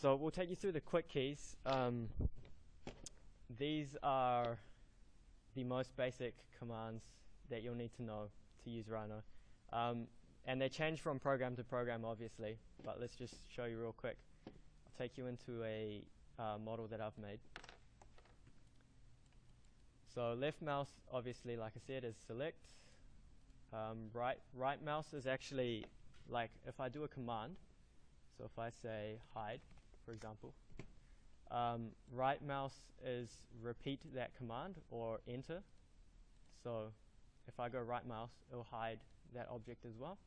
So we'll take you through the quick keys. These are the most basic commands that you'll need to know to use Rhino. And they change from program to program, obviously, but let's just show you real quick. I'll take you into a model that I've made. So left mouse, obviously, like I said, is select. Right mouse is actually, like, if I do a command, so if I say hide, for example, right mouse is repeat that command or enter. So if I go right mouse, it'll hide that object as well,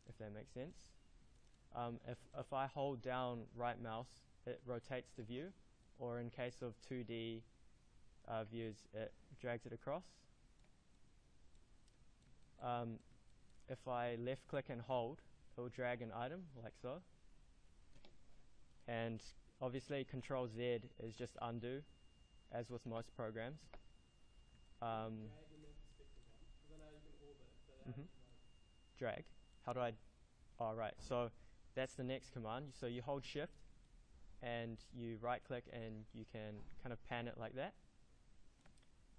if that makes sense. If I hold down right mouse, it rotates the view, or in case of 2D views, it drags it across. If I left click and hold, it will drag an item like so. And obviously Control Z is just undo, as with most programs. Drag. How do I? Oh, right. So that's the next command. So you hold Shift and you right click and you can kind of pan it like that.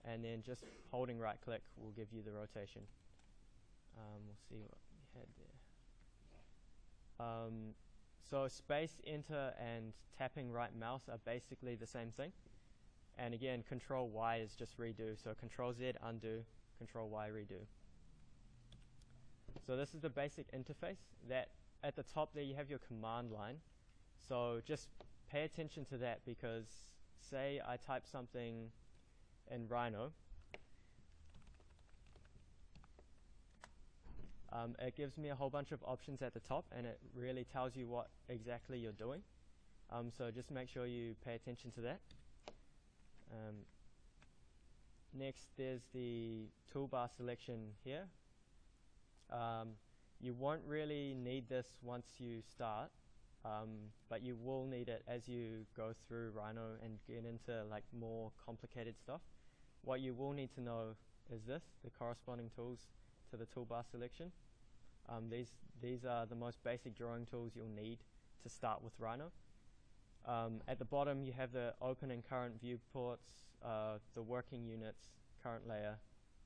And then just holding right click will give you the rotation. We'll see what we had there. So space, enter, and tapping right mouse are basically the same thing. And again, Control Y is just redo. So Control Z, undo, Control Y, redo. So this is the basic interface. That at the top there you have your command line. So just pay attention to that, because say I type something in Rhino. It gives me a whole bunch of options at the top, and it really tells you what exactly you're doing. So just make sure you pay attention to that. Next, there's the toolbar selection here. You won't really need this once you start, but you will need it as you go through Rhino and get into like more complicated stuff. What you will need to know is this, the corresponding tools to the toolbar selection. These are the most basic drawing tools you'll need to start with Rhino. At the bottom you have the open and current viewports, the working units, current layer,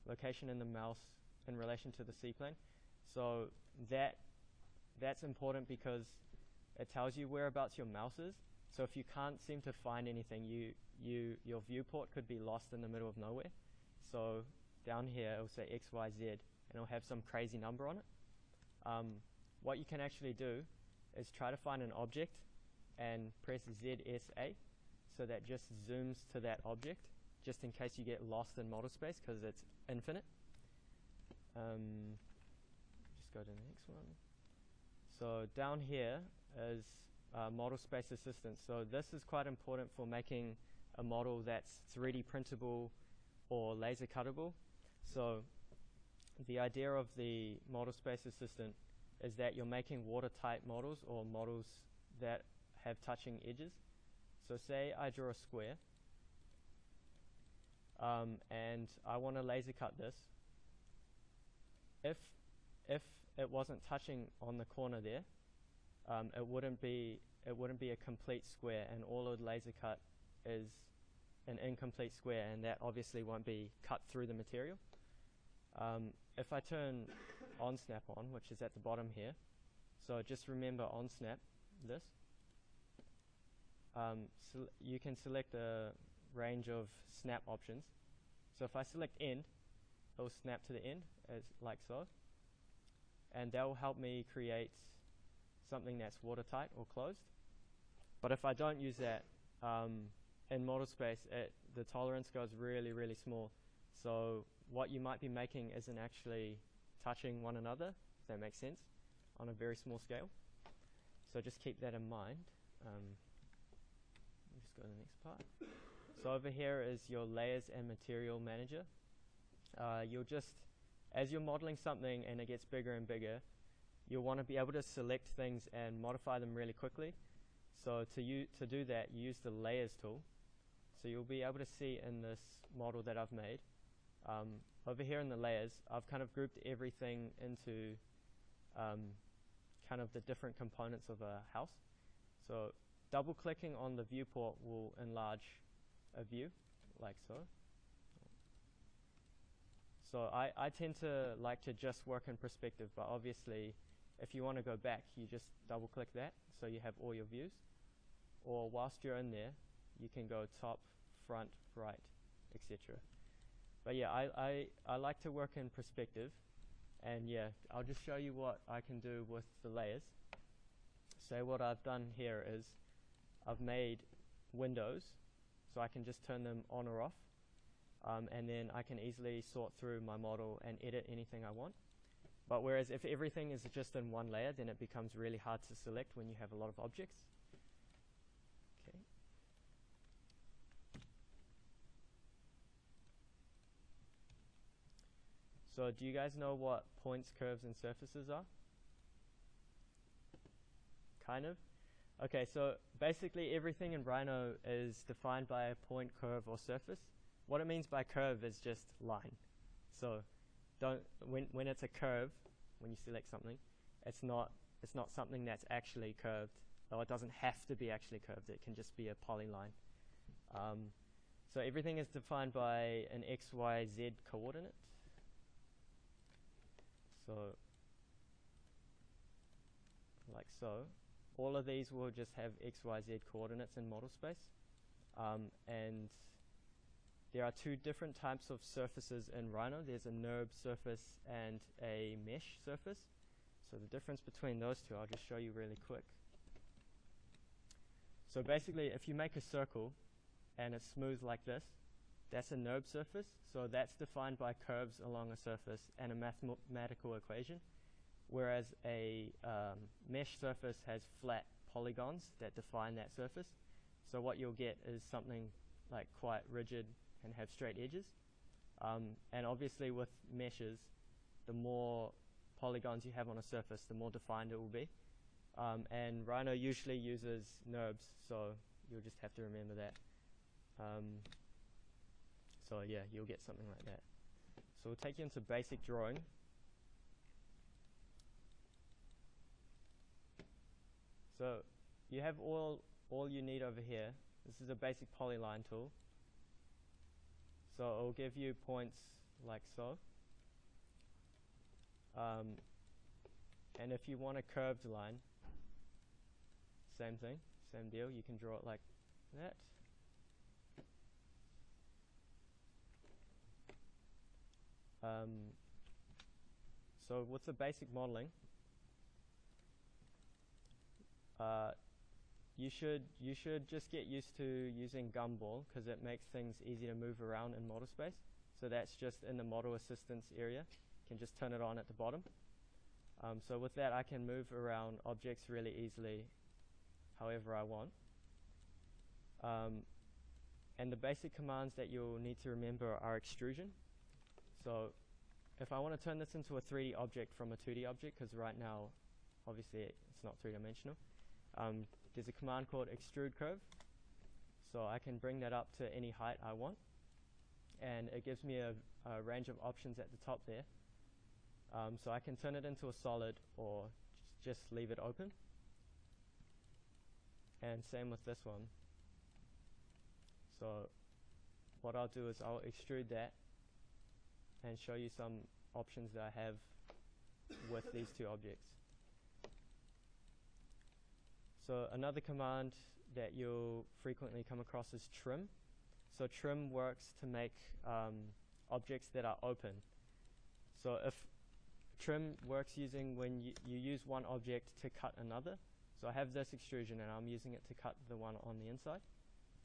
location in the mouse in relation to the C-plane. So that's important because it tells you whereabouts your mouse is. So if you can't seem to find anything, your viewport could be lost in the middle of nowhere. So down here it will say X, Y, Z, and it'll have some crazy number on it. What you can actually do is try to find an object and press ZSA, so that just zooms to that object, just in case you get lost in model space, because it's infinite. Just go to the next one. So down here is model space assistance. So this is quite important for making a model that's 3D printable or laser cuttable. So the idea of the model space assistant is that you're making watertight models, or models that have touching edges. So say I draw a square, and I want to laser cut this. If it wasn't touching on the corner there, it wouldn't be a complete square, and all it would laser cut is an incomplete square, and that obviously won't be cut through the material. If I turn on snap on, which is at the bottom here, so just remember on snap this, you can select a range of snap options. So if I select end, it will snap to the end, as like so, and that will help me create something that's watertight or closed. But if I don't use that, in model space, the tolerance goes really, really small. So what you might be making isn't actually touching one another, if that makes sense, on a very small scale. So just keep that in mind. Just go to the next part. So over here is your layers and material manager. You'll just, as you're modeling something and it gets bigger and bigger, you'll want to be able to select things and modify them really quickly. So to do that, you use the layers tool. So you'll be able to see in this model that I've made, over here in the layers, I've kind of grouped everything into kind of the different components of a house. So double clicking on the viewport will enlarge a view, like so. So I tend to like to just work in perspective, but obviously if you want to go back, you just double click that so you have all your views. Or whilst you're in there, you can go top, front, right, etc. But yeah, I like to work in perspective, and yeah, I'll just show you what I can do with the layers. So what I've done here is I've made windows, so I can just turn them on or off, and then I can easily sort through my model and edit anything I want. But whereas if everything is just in one layer, then it becomes really hard to select when you have a lot of objects. Okay. So do you guys know what points, curves, and surfaces are? Kind of. Okay, so basically everything in Rhino is defined by a point, curve, or surface. What it means by curve is just line. So when it's a curve, when you select something, it's not something that's actually curved, or it doesn't have to be actually curved. It can just be a polyline. So everything is defined by an x, y, z coordinate. So like so. All of these will just have x, y, z coordinates in model space. And there are two different types of surfaces in Rhino. There's a NURB surface and a mesh surface. So the difference between those two, I'll just show you really quick. So basically, if you make a circle and it's smooth like this, that's a NURB surface. So that's defined by curves along a surface and a mathematical equation. Whereas a mesh surface has flat polygons that define that surface. So what you'll get is something like quite rigid and have straight edges. And obviously with meshes, the more polygons you have on a surface, the more defined it will be. And Rhino usually uses NURBs, so you'll just have to remember that. So yeah, you'll get something like that. So we'll take you into basic drawing. So you have all you need over here. This is a basic polyline tool. So it will give you points like so. And if you want a curved line, same thing, same deal. You can draw it like that. So with the basic modeling, you should just get used to using Gumball because it makes things easy to move around in model space. So that's just in the model assistance area. You can just turn it on at the bottom. So with that, I can move around objects really easily however I want. And the basic commands that you'll need to remember are extrusion. So if I want to turn this into a 3D object from a 2D object, because right now obviously it's not three-dimensional, there's a command called extrude curve. So I can bring that up to any height I want, and it gives me a range of options at the top there. So I can turn it into a solid or just leave it open. And same with this one. So what I'll do is I'll extrude that and show you some options that I have with these two objects. So another command that you'll frequently come across is trim. So trim works to make objects that are open. So if trim works using when you use one object to cut another. So I have this extrusion and I'm using it to cut the one on the inside,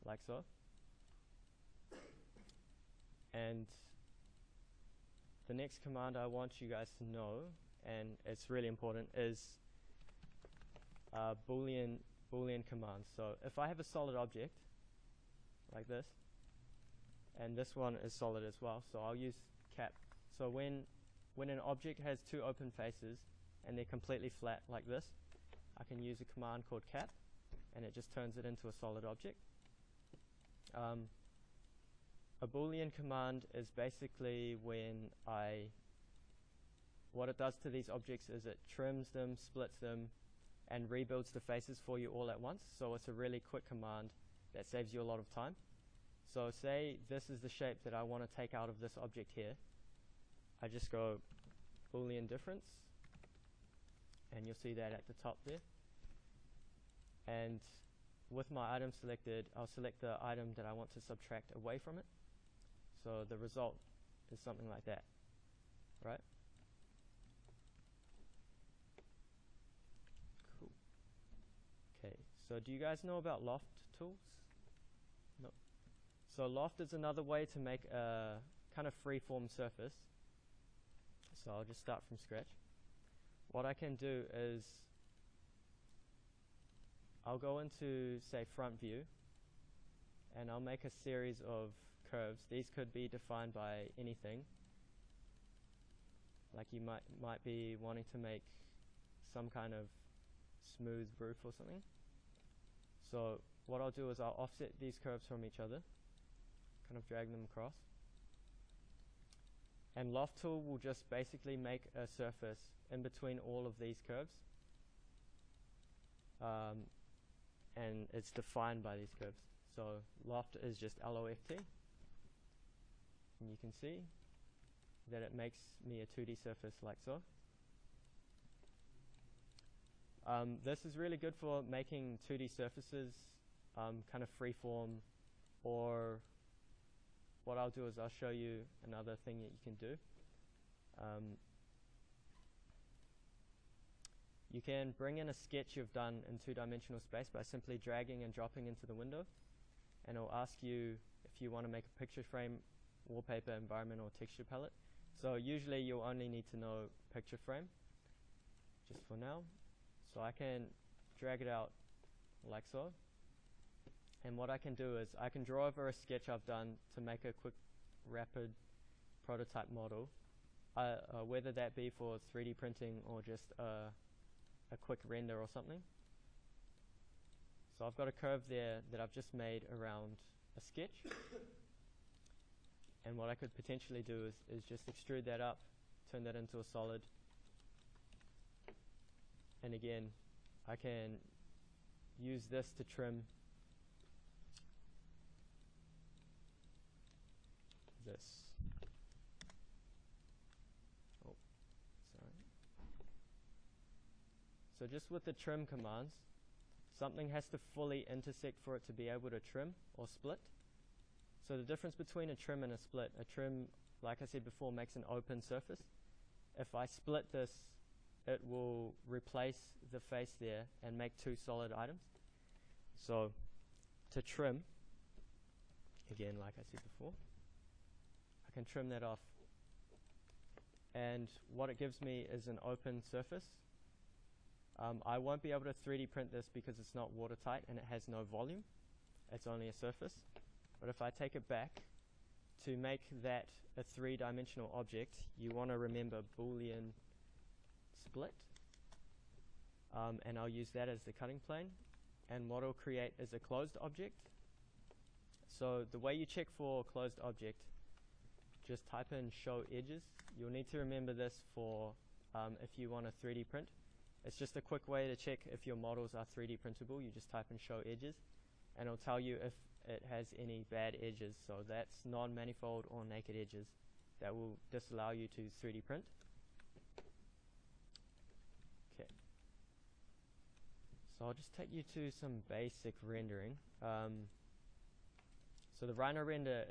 like so. And the next command I want you guys to know, and it's really important, is Boolean commands. So if I have a solid object like this, and this one is solid as well, so I'll use cap. So when an object has two open faces and they're completely flat like this, I can use a command called cap, and it just turns it into a solid object. A Boolean command is basically when what it does to these objects is it trims them, splits them, and rebuilds the faces for you all at once. So it's a really quick command that saves you a lot of time. So say this is the shape that I want to take out of this object here. I just go Boolean difference, and you'll see that at the top there. And with my item selected, I'll select the item that I want to subtract away from it. So the result is something like that, right? Cool. Okay, so do you guys know about loft tools? No. So loft is another way to make a kind of freeform surface. So I'll just start from scratch. What I can do is I'll go into, say, front view, and I'll make a series of curves. These could be defined by anything. Like you might be wanting to make some kind of smooth roof or something. So what I'll do is I'll offset these curves from each other, kind of drag them across. And loft tool will just basically make a surface in between all of these curves. And it's defined by these curves. So loft is just LOFT. And you can see that it makes me a 2D surface like so. This is really good for making 2D surfaces kind of freeform, or what I'll do is I'll show you another thing that you can do. You can bring in a sketch you've done in two-dimensional space by simply dragging and dropping into the window, and it'll ask you if you want to make a picture frame, wallpaper, environment, or texture palette. So usually you'll only need to know picture frame, just for now. So I can drag it out like so. And what I can do is I can draw over a sketch I've done to make a quick, rapid prototype model, whether that be for 3D printing or just a quick render or something. So I've got a curve there that I've just made around a sketch. And what I could potentially do is just extrude that up, turn that into a solid. And again, I can use this to trim this. Oh, sorry. So just with the trim commands, something has to fully intersect for it to be able to trim or split. So the difference between a trim and a split, a trim, like I said before, makes an open surface. If I split this, it will replace the face there and make two solid items. So to trim, again, like I said before, I can trim that off. And what it gives me is an open surface. I won't be able to 3D print this because it's not watertight and it has no volume. It's only a surface. But if I take it back, to make that a three-dimensional object, you want to remember Boolean split. And I'll use that as the cutting plane. And what it'll create is a closed object. So the way you check for closed object, just type in show edges. You'll need to remember this for if you want to 3D print. It's just a quick way to check if your models are 3D printable. You just type in show edges, and it'll tell you if it has any bad edges. So that's non-manifold or naked edges that will disallow you to 3D print. Okay. So I'll just take you to some basic rendering. So the Rhino render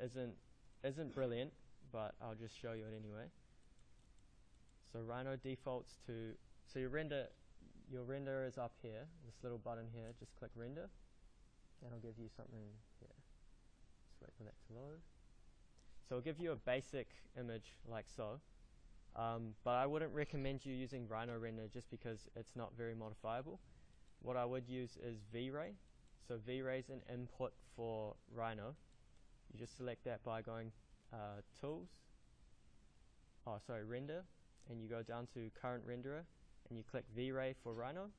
isn't brilliant, but I'll just show you it anyway. So Rhino defaults to, so your render is up here, this little button here. Just click render, and it'll give you something here. Just wait for that to load. So it'll give you a basic image like so, but I wouldn't recommend you using Rhino render just because it's not very modifiable. What I would use is V-Ray. So V-Ray is an input for Rhino. You just select that by going tools, render, and you go down to current renderer, and you click V-Ray for Rhino.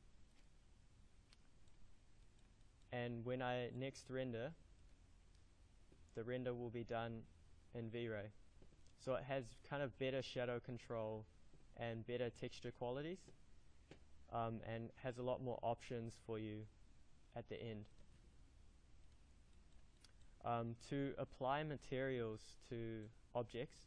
And when I next render, the render will be done in V-Ray. So it has kind of better shadow control and better texture qualities. and has a lot more options for you at the end. To apply materials to objects,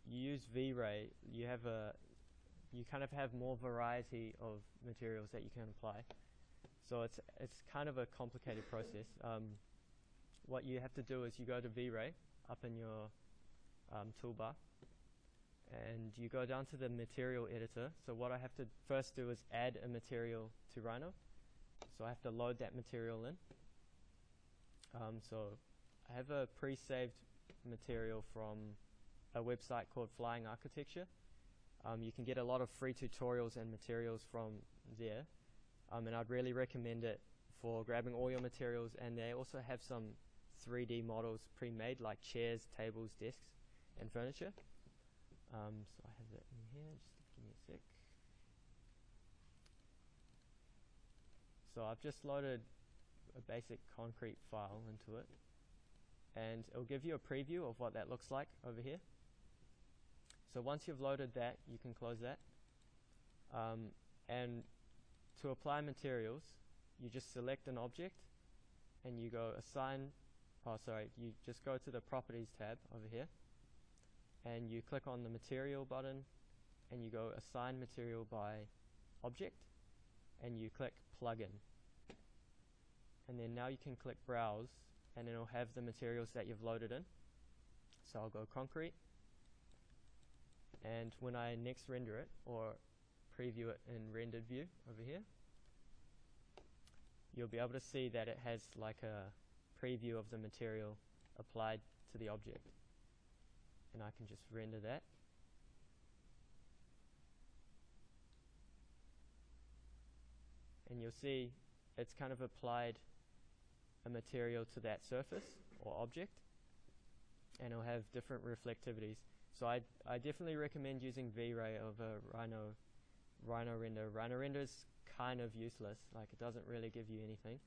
you use V-Ray. You kind of have more variety of materials that you can apply. So it's kind of a complicated process. What you have to do is you go to V-Ray up in your toolbar, and you go down to the material editor. So what I have to first do is add a material to Rhino. So I have to load that material in. So I have a pre-saved material from a website called Flying Architecture. You can get a lot of free tutorials and materials from there, and I'd really recommend it for grabbing all your materials. And they also have some 3D models pre-made, like chairs, tables, desks, and furniture. So I have that in here, just give me a sec. So I've just loaded a basic concrete file into it, and it'll give you a preview of what that looks like over here. So once you've loaded that, you can close that. And to apply materials, you just select an object and you go assign, you just go to the properties tab over here and you click on the material button and you go assign material by object and you click plugin. And then now you can click browse and it'll have the materials that you've loaded in. So I'll go concrete, and when I next render it or preview it in rendered view over here, you'll be able to see that it has like a preview of the material applied to the object. And I can just render that. And you'll see it's kind of applied a material to that surface or object, and it'll have different reflectivities. So I definitely recommend using V-Ray over Rhino render. Rhino render is kind of useless, like it doesn't really give you anything.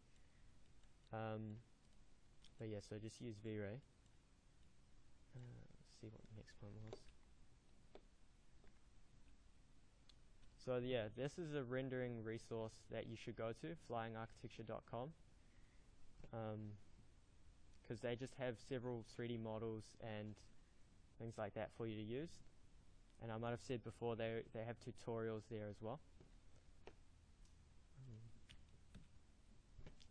But yeah, so just use V-Ray. Let's see what the next one was. So yeah, this is a rendering resource that you should go to, flyingarchitecture.com, because they just have several 3D models and things like that for you to use. And I might have said before, they have tutorials there as well.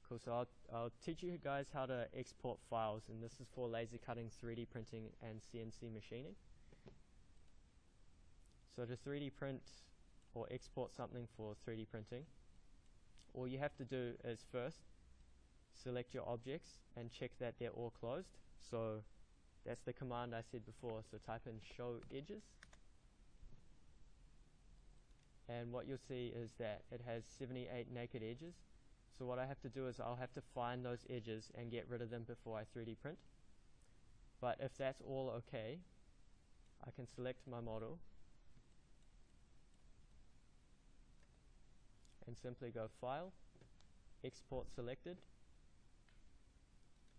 Cool, so I'll teach you guys how to export files, and this is for laser cutting, 3D printing, and CNC machining. So to 3D print or export something for 3D printing, all you have to do is first select your objects and check that they're all closed. So that's the command I said before. So type in show edges, and what you'll see is that it has 78 naked edges. So what I have to do is I'll have to find those edges and get rid of them before I 3D print. But if that's all okay, I can select my model and simply go File, Export Selected,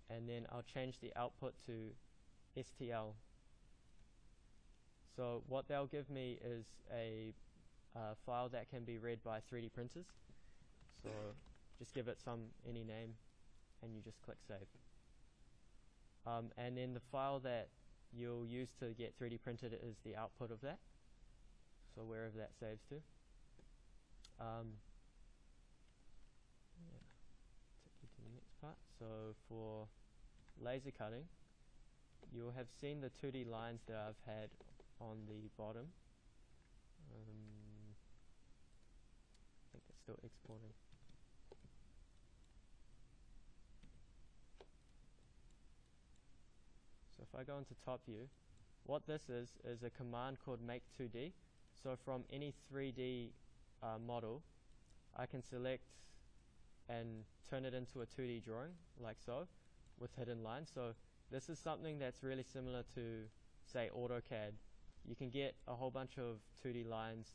and then I'll change the output to STL. So what they'll give me is a file that can be read by 3D printers. So just give it any name and you just click save. And then the file that you'll use to get 3D printed is the output of that, so wherever that saves to. Take you to the next part. So for laser cutting, you'll have seen the 2D lines that I've had on the bottom. I think it's still exporting. So if I go into top view, what this is a command called make 2D. So from any 3D model, I can select and turn it into a 2D drawing, like so, with hidden lines. So this is something that's really similar to, say, AutoCAD. You can get a whole bunch of 2D lines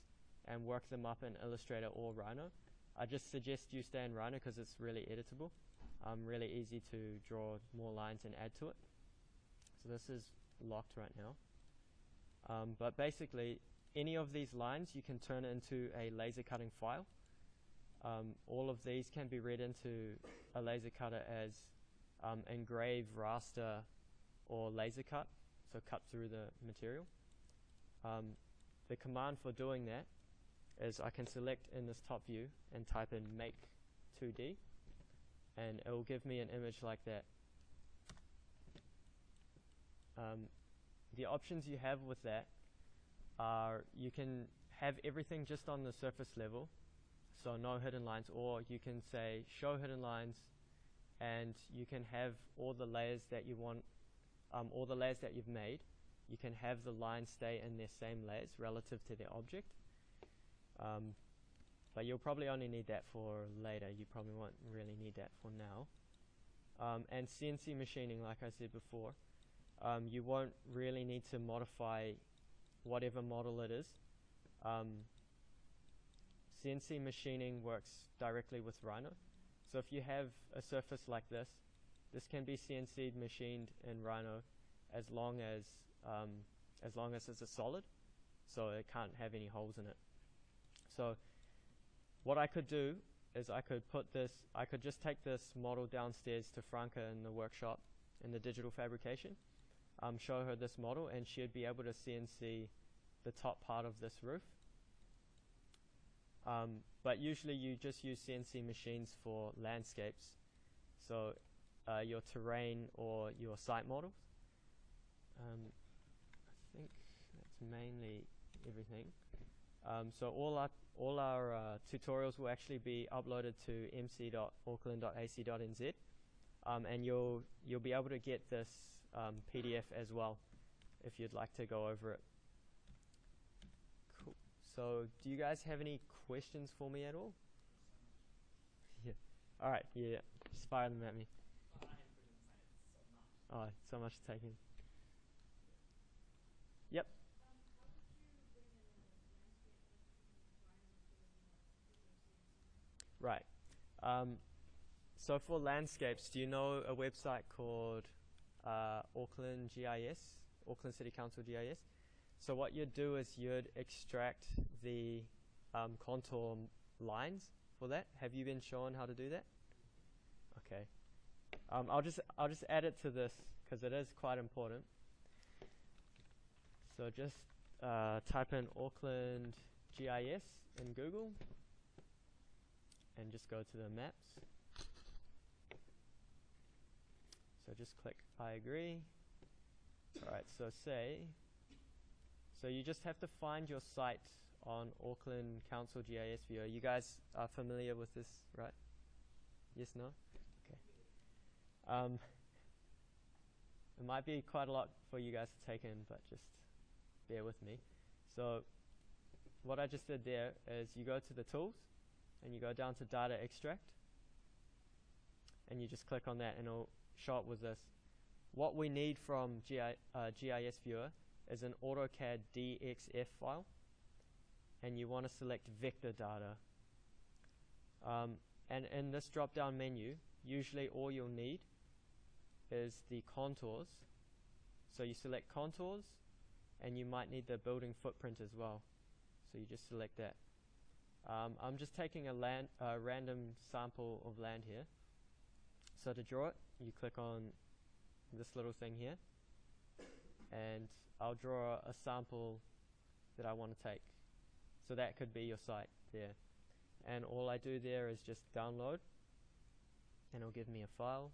and work them up in Illustrator or Rhino. I just suggest you stay in Rhino because it's really editable, really easy to draw more lines and add to it. So this is locked right now. But basically, any of these lines you can turn into a laser cutting file. All of these can be read into a laser cutter as engrave, raster, or laser cut, so cut through the material. The command for doing that is I can select in this top view and type in make 2D, and it will give me an image like that. The options you have with that are you can have everything just on the surface level, so no hidden lines, or you can say show hidden lines, and you can have all the layers that you want, all the layers that you've made, you can have the lines stay in their same layers relative to their object. But you'll probably only need that for later. You probably won't really need that for now. And CNC machining, like I said before, you won't really need to modify whatever model it is. CNC machining works directly with Rhino. So if you have a surface like this can be CNC'd machined in Rhino as long as it's a solid, so it can't have any holes in it. So what I could do is I could just take this model downstairs to Franca in the workshop in the digital fabrication, show her this model, and she'd be able to CNC the top part of this roof. But usually you just use CNC machines for landscapes, so your terrain or your site models. I think that's mainly everything. So all our tutorials will actually be uploaded to mc.auckland.ac.nz, and you'll be able to get this PDF as well if you'd like to go over it. Cool. So do you guys have any questions for me at all? Yeah. All right. Yeah. Just fire them at me. Oh, so much to take in. Yep. Right. So for landscapes, do you know a website called Auckland GIS, Auckland City Council GIS? So what you'd do is you'd extract the contour lines for that. Have you been shown how to do that? Okay. I'll just add it to this because it is quite important. So just type in Auckland GIS in Google and just go to the maps. So just click I agree. Alright, so you just have to find your site on Auckland Council GIS Viewer. You guys are familiar with this, right? Yes, no? Okay. It might be quite a lot for you guys to take in, but just bear with me. So what I just did there is you go to the tools and you go down to data extract and you just click on that and it'll show up with this. What we need from GIS Viewer is an AutoCAD DXF file, and you want to select vector data. And in this drop down menu, usually all you'll need is the contours. So you select contours, and you might need the building footprint as well. So you just select that. I'm just taking a random sample of land here. So to draw it, you click on this little thing here, and I'll draw a sample that I want to take. So that could be your site there. And all I do there is just download, and it'll give me a file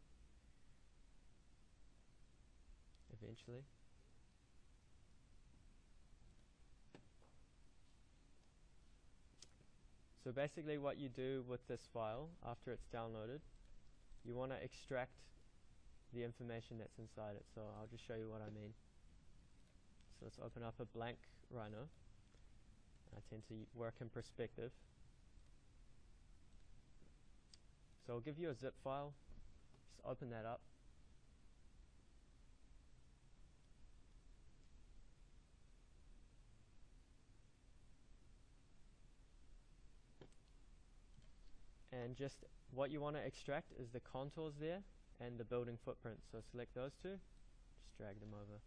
eventually. So basically what you do with this file after it's downloaded, you want to extract the information that's inside it. So I'll just show you what I mean. So let's open up a blank Rhino. I tend to work in perspective. So I'll give you a zip file. Just open that up. And just what you want to extract is the contours there and the building footprint. So select those two, just drag them over.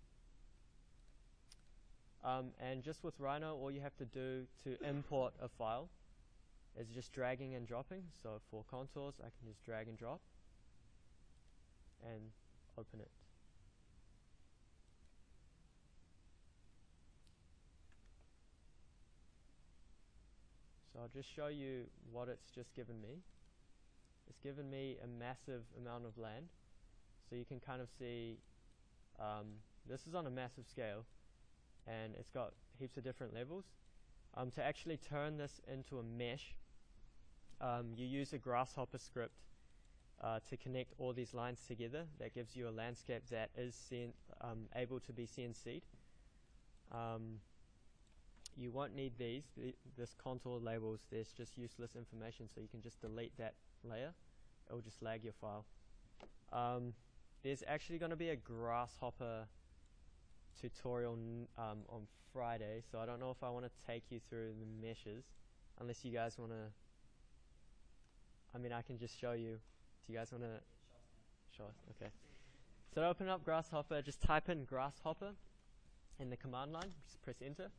And just with Rhino, all you have to do to import a file is just dragging and dropping. So for contours, I can just drag and drop and open it. So I'll just show you what it's just given me. It's given me a massive amount of land. So you can kind of see, this is on a massive scale, and it's got heaps of different levels. To actually turn this into a mesh, you use a grasshopper script to connect all these lines together. That gives you a landscape that is able to be CNC'd. You won't need this contour labels. There's just useless information, so you can just delete that layer. It will just lag your file. There's actually going to be a grasshopper tutorial on Friday, so I don't know if I want to take you through the meshes, unless you guys want to. I mean, I can just show you. Do you guys want to? Sure. Okay. So to open up Grasshopper, just type in Grasshopper in the command line. Just press Enter.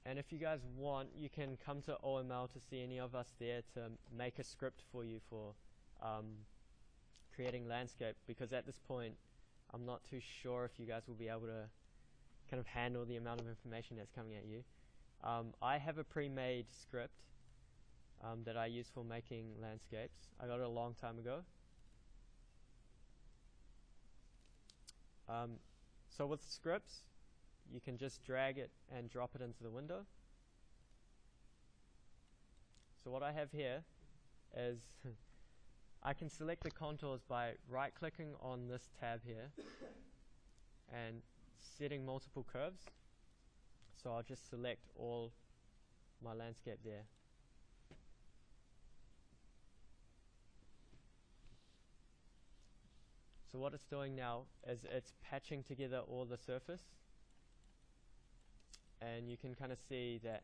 And if you guys want, you can come to OML to see any of us there to make a script for you for creating landscape, because at this point I'm not too sure if you guys will be able to kind of handle the amount of information that's coming at you. I have a pre-made script that I use for making landscapes. I got it a long time ago. So with scripts, you can just drag it and drop it into the window. So what I have here is I can select the contours by right-clicking on this tab here and setting multiple curves. So I'll just select all my landscape there. So what it's doing now is it's patching together all the surface, and you can kind of see that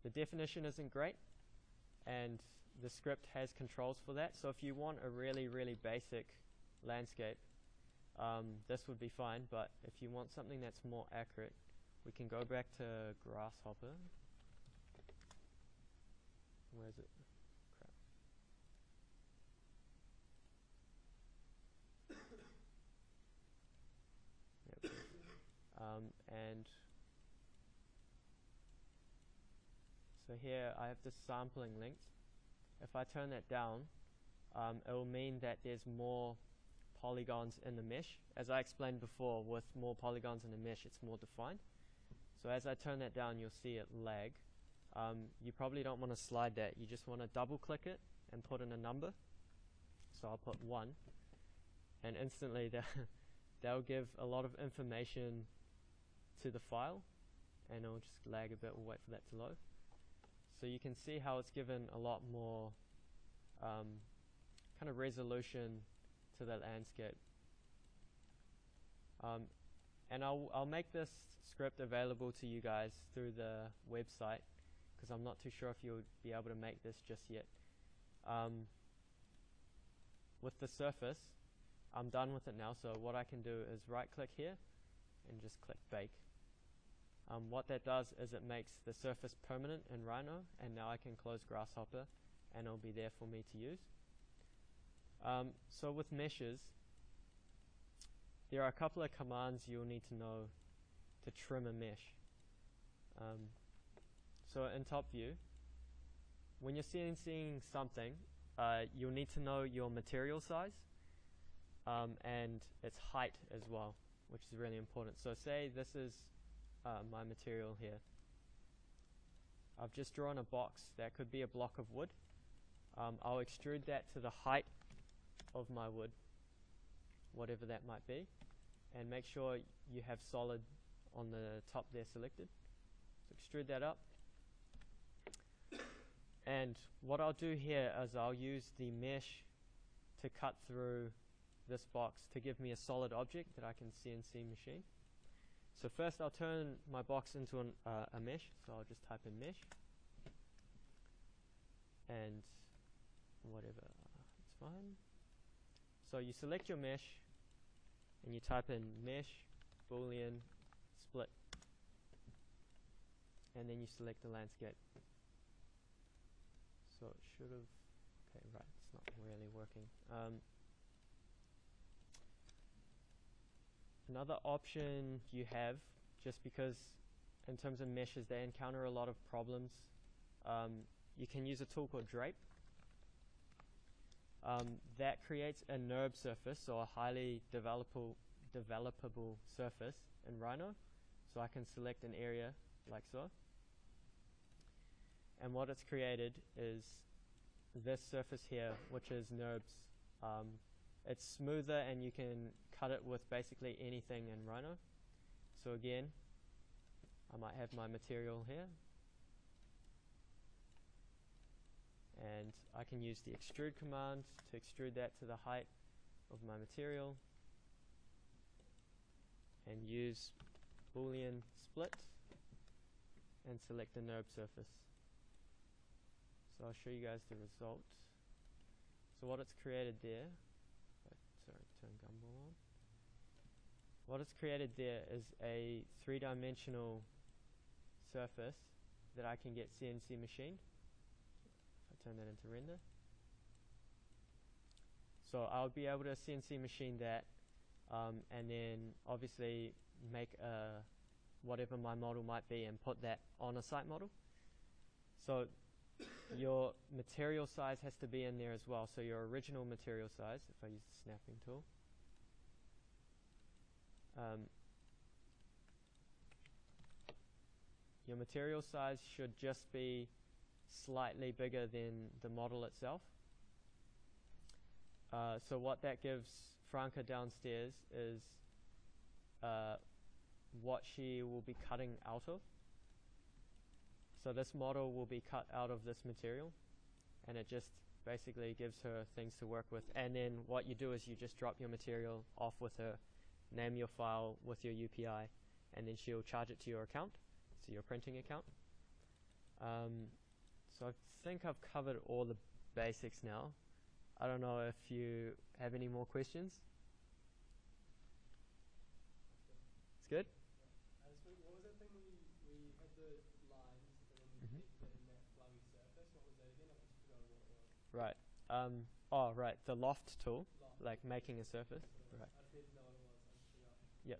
the definition isn't great, and the script has controls for that. So if you want a really, really basic landscape, this would be fine, but if you want something that's more accurate, we can go back to Grasshopper. Where is it? Crap. Yep. And so here I have the sampling linked. If I turn that down, it will mean that there's more polygons in the mesh. As I explained before, with more polygons in the mesh, it's more defined. So as I turn that down, you'll see it lag. You probably don't want to slide that. You just want to double click it and put in a number. So I'll put 1, and instantly that'll give a lot of information to the file, and it'll just lag a bit. We'll wait for that to load. So you can see how it's given a lot more kind of resolution to the landscape. And I'll make this script available to you guys through the website, because I'm not too sure if you'll be able to make this just yet. With the surface, I'm done with it now, so what I can do is right click here and just click bake. What that does is it makes the surface permanent in Rhino, and now I can close Grasshopper and it'll be there for me to use. So with meshes, there are a couple of commands you'll need to know to trim a mesh. So in top view, when you're seeing something, you'll need to know your material size and its height as well, which is really important. So say this is my material here. I've just drawn a box. That could be a block of wood. I'll extrude that to the height of my wood, whatever that might be, and make sure you have solid on the top there selected. So extrude that up. And what I'll do here is I'll use the mesh to cut through this box to give me a solid object that I can CNC machine. So first I'll turn my box into a mesh, so I'll just type in mesh, and whatever, it's fine. So you select your mesh, and you type in mesh boolean split, and then you select the landscape. So it should have, okay, right, it's not really working. Another option you have, just because in terms of meshes they encounter a lot of problems, you can use a tool called Drape. That creates a NURB surface, or a highly developable surface in Rhino. So I can select an area like so. And what it's created is this surface here, which is NURBS. It's smoother, and you can cut it with basically anything in Rhino. So again, I might have my material here, and I can use the extrude command to extrude that to the height of my material, and use boolean split and select the NURB surface. So I'll show you guys the result. So what it's created there, sorry, turn Gumball on. What it's created there is a three-dimensional surface that I can get CNC machined. If I turn that into render. So I'll be able to CNC machine that, and then obviously make whatever my model might be and put that on a site model. So your material size has to be in there as well. So your original material size, if I use the snapping tool, your material size should just be slightly bigger than the model itself. So what that gives Franca downstairs is what she will be cutting out of. So this model will be cut out of this material, and it just basically gives her things to work with. And then what you do is you just drop your material off with her, name your file with your UPI, and then she'll charge it to your account, so your printing account. So I think I've covered all the basics now. I don't know if you have any more questions. It's good? What was that thing we had the lines and then we in that flowy surface? What was that again? I've just forgotten what it was. Right. Oh, right. The loft tool, like making a surface. Right. I just need to know what it was. I just forgot. Yep.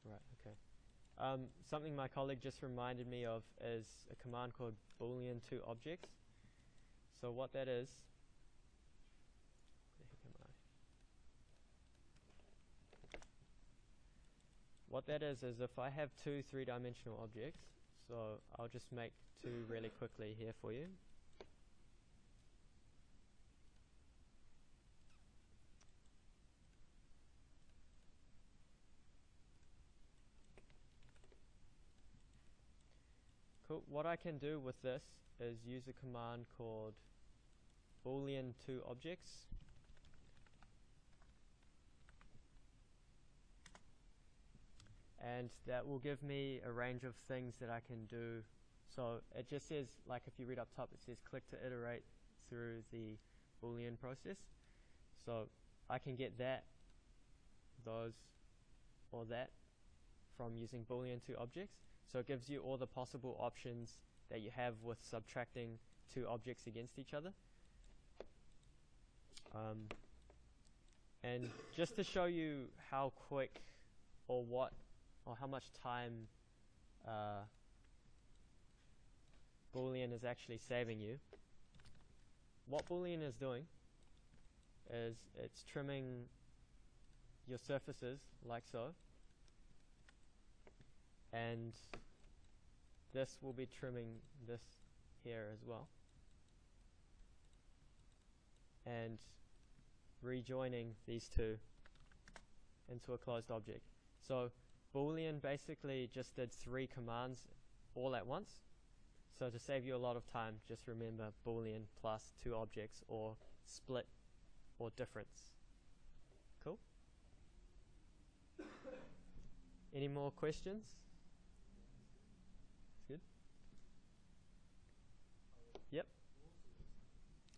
Right. Okay. Something my colleague just reminded me of is a command called boolean to objects. So what that is, if I have two three-dimensional objects, so I'll just make two really quickly here for you. Cool. What I can do with this is use a command called boolean to objects. And that will give me a range of things that I can do. So it just says, like if you read up top, it says click to iterate through the boolean process. So I can get that, those, or that from using boolean to objects. So it gives you all the possible options that you have with subtracting two objects against each other. And just to show you how quick or how much time Boolean is actually saving you, what Boolean is doing is it's trimming your surfaces like so, and this will be trimming this here as well, and rejoining these two into a closed object. So Boolean basically just did 3 commands all at once. So to save you a lot of time, just remember Boolean plus 2 objects, or split, or difference. Cool? Any more questions? Good? Yep.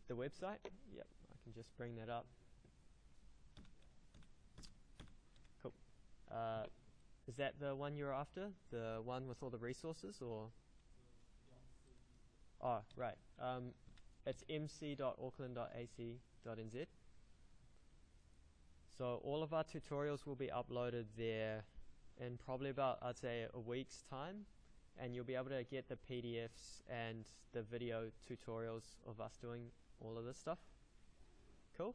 The website? Yep, I can just bring that up. is that the one you're after? The one with all the resources, or? Oh, right. It's mc.auckland.ac.nz. So all of our tutorials will be uploaded there in probably about, I'd say, a week's time, and you'll be able to get the PDFs and the video tutorials of us doing all of this stuff. Cool?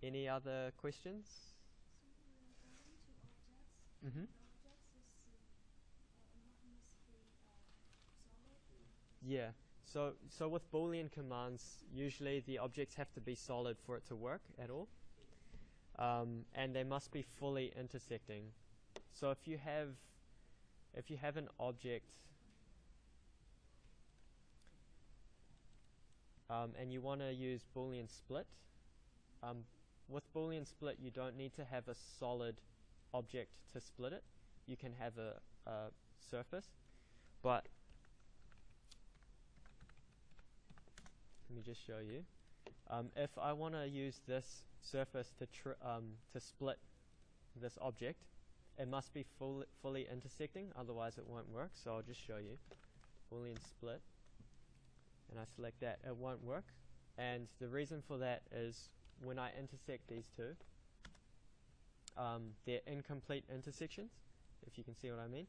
Any other questions? Mm-hmm. Yeah. So with Boolean commands, usually the objects have to be solid for it to work at all, and they must be fully intersecting. So if you have an object and you want to use Boolean split, with Boolean split you don't need to have a solid object to split it. You can have a surface, but let me just show you. If I want to use this surface to split this object, it must be fully intersecting, otherwise it won't work. So I'll just show you. Boolean split, and I select that, it won't work. And the reason for that is when I intersect these two, they're incomplete intersections, if you can see what I mean.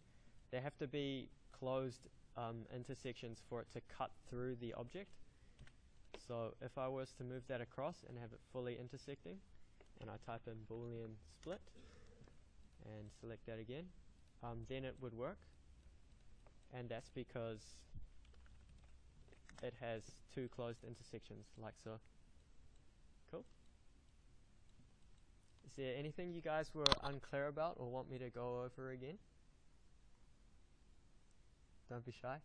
They have to be closed intersections for it to cut through the object. So if I was to move that across and have it fully intersecting, and I type in Boolean split and select that again, then it would work. And that's because it has two closed intersections, like so. Cool? Is there anything you guys were unclear about or want me to go over again? Don't be shy.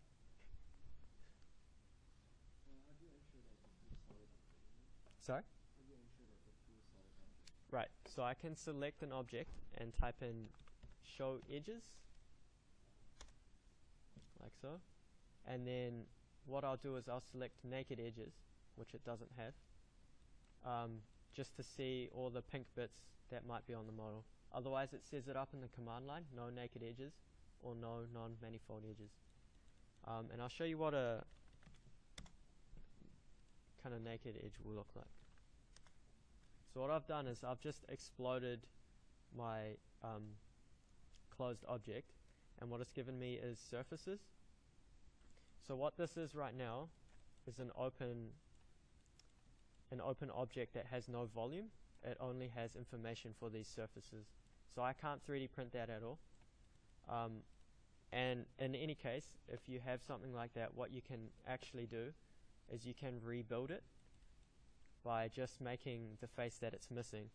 Sorry? Right, so I can select an object and type in show edges, like so. And then what I'll do is I'll select naked edges, which it doesn't have, just to see all the pink bits that might be on the model. Otherwise it says it up in the command line, no naked edges or no non-manifold edges. And I'll show you what a kind of naked edge will look like. So what I've done is I've just exploded my closed object, and what it's given me is surfaces. So what this is right now is an open object that has no volume. It only has information for these surfaces. So I can't 3D print that at all. And in any case, if you have something like that, what you can actually do is you can rebuild it by just making the face that it's missing.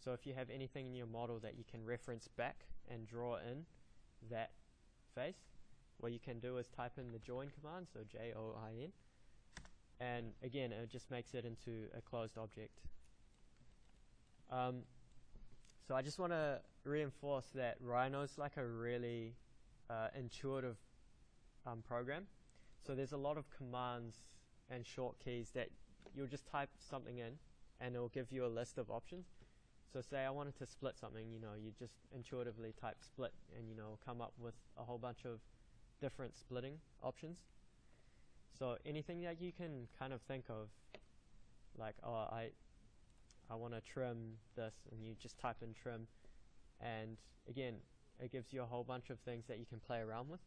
So if you have anything in your model that you can reference back and draw in that face, what you can do is type in the join command, so J-O-I-N, and again it just makes it into a closed object. So I just want to reinforce that Rhino is like a really intuitive program. So there's a lot of commands and short keys that you'll just type something in and it'll give you a list of options. So say I wanted to split something, you just intuitively type split and come up with a whole bunch of different splitting options. So anything that you can kind of think of, like, oh, I want to trim this, and you just type in trim, and again it gives you a whole bunch of things that you can play around with.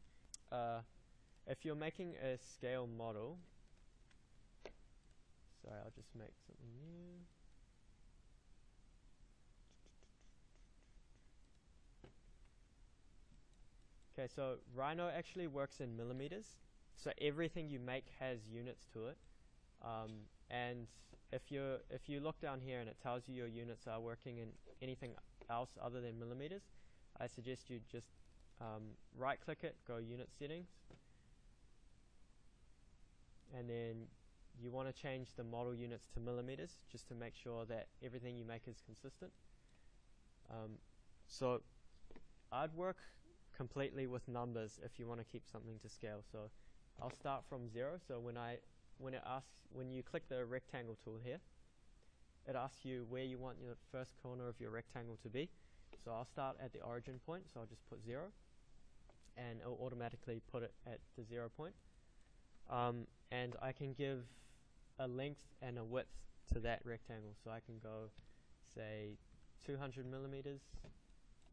If you're making a scale model, sorry, I'll just make something new. Okay, so Rhino actually works in millimeters, so everything you make has units to it. And if you look down here and it tells you your units are working in anything else other than millimeters, I suggest you just right click it, go unit settings, and then you want to change the model units to millimeters just to make sure that everything you make is consistent. So I'd work completely with numbers if you want to keep something to scale. So I'll start from 0. So when you click the rectangle tool here, it asks you where you want your first corner of your rectangle to be. So I'll start at the origin point, so I'll just put 0, and it'll automatically put it at the 0 point. And I can give a length and a width to that rectangle, so I can go, say, 200 millimeters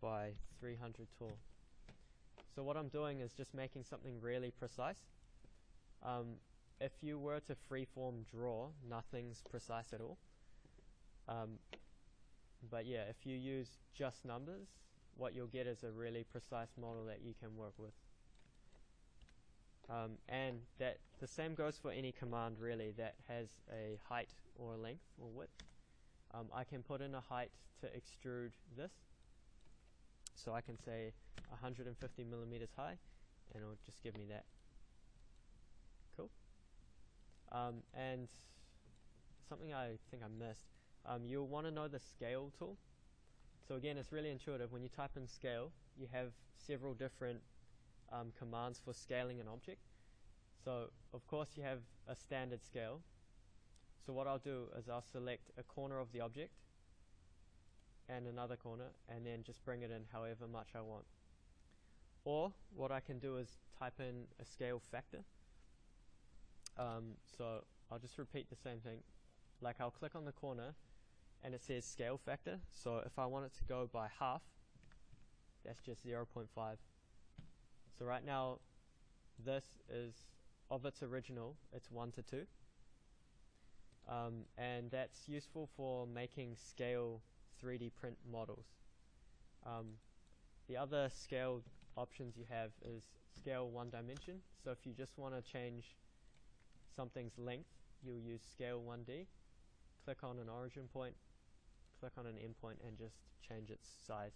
by 300 tall. So what I'm doing is just making something really precise. If you were to freeform draw, nothing's precise at all. But yeah, if you use just numbers, what you'll get is a really precise model that you can work with. And that the same goes for any command really that has a height or a length or width. I can put in a height to extrude this. So I can say 150 millimeters high, and it'll just give me that. Cool. And something I think I missed, you'll want to know the scale tool. So again, it's really intuitive. When you type in scale, you have several different commands for scaling an object. So of course you have a standard scale. So what I'll do is I'll select a corner of the object and another corner, and then just bring it in however much I want. Or what I can do is type in a scale factor. So I'll just repeat the same thing. Like I'll click on the corner and it says scale factor. So if I want it to go by half, that's just 0.5. So right now this is, of its original, it's 1 to 2. And that's useful for making scale 3D print models. The other scale options you have is scale 1 dimension. So if you just want to change something's length, you'll use scale 1D, click on an origin point, click on an endpoint, and just change its size.